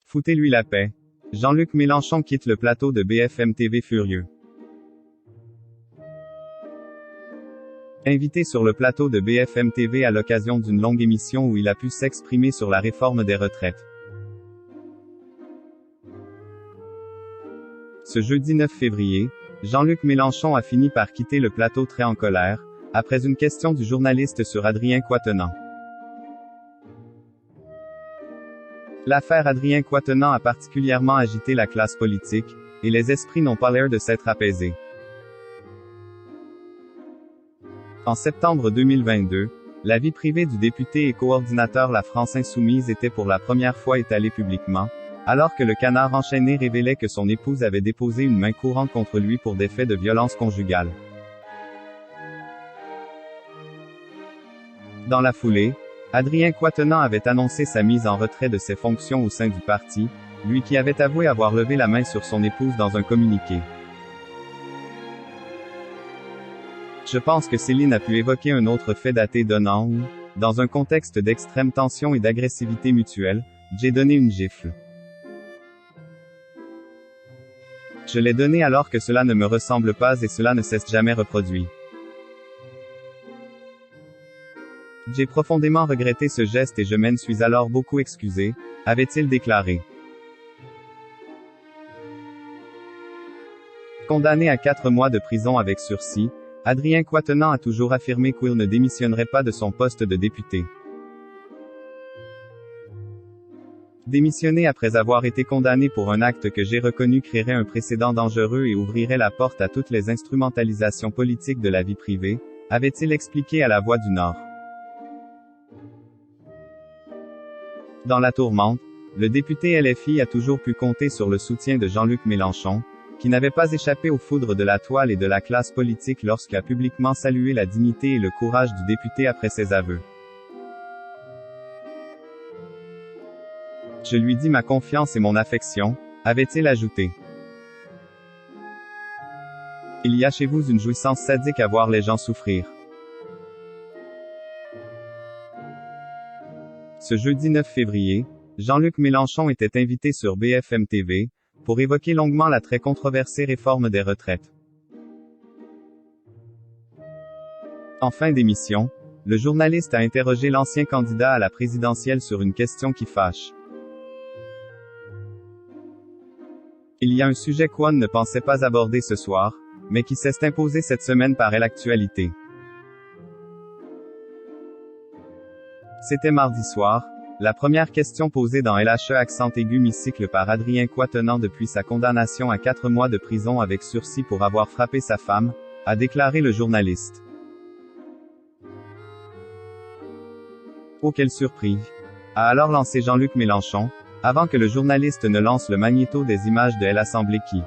Foutez-lui la paix. Jean-Luc Mélenchon quitte le plateau de BFM TV furieux. Invité sur le plateau de BFM TV à l'occasion d'une longue émission où il a pu s'exprimer sur la réforme des retraites. Ce jeudi 9 février, Jean-Luc Mélenchon a fini par quitter le plateau très en colère, après une question du journaliste sur Adrien Quatennens. L'affaire Adrien Quatennens a particulièrement agité la classe politique, et les esprits n'ont pas l'air de s'être apaisés. En septembre 2022, la vie privée du député et coordinateur La France Insoumise était pour la première fois étalée publiquement, alors que le Canard enchaîné révélait que son épouse avait déposé une main courante contre lui pour des faits de violence conjugale. Dans la foulée, Adrien Quatennens avait annoncé sa mise en retrait de ses fonctions au sein du parti, lui qui avait avoué avoir levé la main sur son épouse dans un communiqué. Je pense que Céline a pu évoquer un autre fait daté d'un an où, dans un contexte d'extrême tension et d'agressivité mutuelle, j'ai donné une gifle. Je l'ai donnée alors que cela ne me ressemble pas et cela ne s'est jamais reproduit. J'ai profondément regretté ce geste et je m'en suis alors beaucoup excusé, avait-il déclaré. Condamné à 4 mois de prison avec sursis, Adrien Quatennens a toujours affirmé qu'il ne démissionnerait pas de son poste de député. Démissionner après avoir été condamné pour un acte que j'ai reconnu créerait un précédent dangereux et ouvrirait la porte à toutes les instrumentalisations politiques de la vie privée, avait-il expliqué à La Voix du Nord. Dans la tourmente, le député LFI a toujours pu compter sur le soutien de Jean-Luc Mélenchon, qui n'avait pas échappé aux foudres de la toile et de la classe politique lorsqu'il a publiquement salué la dignité et le courage du député après ses aveux. Je lui dis ma confiance et mon affection, avait-il ajouté. Il y a chez vous une jouissance sadique à voir les gens souffrir. Ce jeudi 9 février, Jean-Luc Mélenchon était invité sur BFM TV, pour évoquer longuement la très controversée réforme des retraites. En fin d'émission, le journaliste a interrogé l'ancien candidat à la présidentielle sur une question qui fâche. Il y a un sujet qu'on ne pensait pas aborder ce soir, mais qui s'est imposé cette semaine par l'actualité. C'était mardi soir, la première question posée dans LHE accent aigu mi-cycle par Adrien Quatennens depuis sa condamnation à 4 mois de prison avec sursis pour avoir frappé sa femme, a déclaré le journaliste. Oh quelle surprise! A alors lancé Jean-Luc Mélenchon, avant que le journaliste ne lance le magnéto des images de l'Assemblée qui,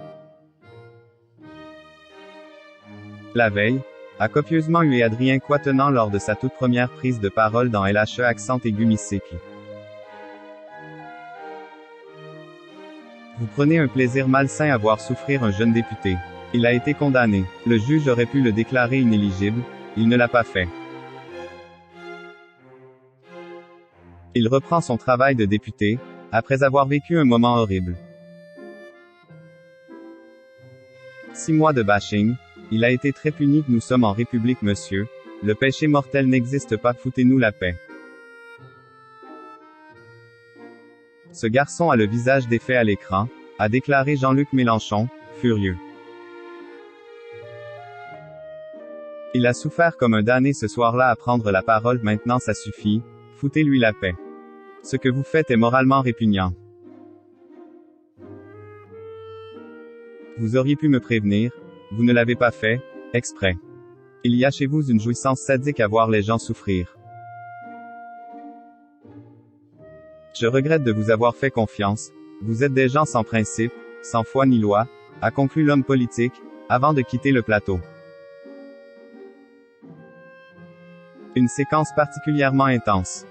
la veille, a copieusement hué Adrien Quatennens lors de sa toute première prise de parole dans LHE accent aigu mi-cycle. Vous prenez un plaisir malsain à voir souffrir un jeune député. Il a été condamné. Le juge aurait pu le déclarer inéligible, il ne l'a pas fait. Il reprend son travail de député, après avoir vécu un moment horrible. 6 mois de bashing, il a été très puni. Nous sommes en République monsieur, le péché mortel n'existe pas, foutez-nous la paix. Ce garçon a le visage défait à l'écran, a déclaré Jean-Luc Mélenchon, furieux. Il a souffert comme un damné ce soir-là à prendre la parole, maintenant ça suffit, foutez-lui la paix. Ce que vous faites est moralement répugnant. Vous auriez pu me prévenir, vous ne l'avez pas fait, exprès. Il y a chez vous une jouissance sadique à voir les gens souffrir. Je regrette de vous avoir fait confiance, vous êtes des gens sans principe, sans foi ni loi, a conclu l'homme politique, avant de quitter le plateau. Une séquence particulièrement intense.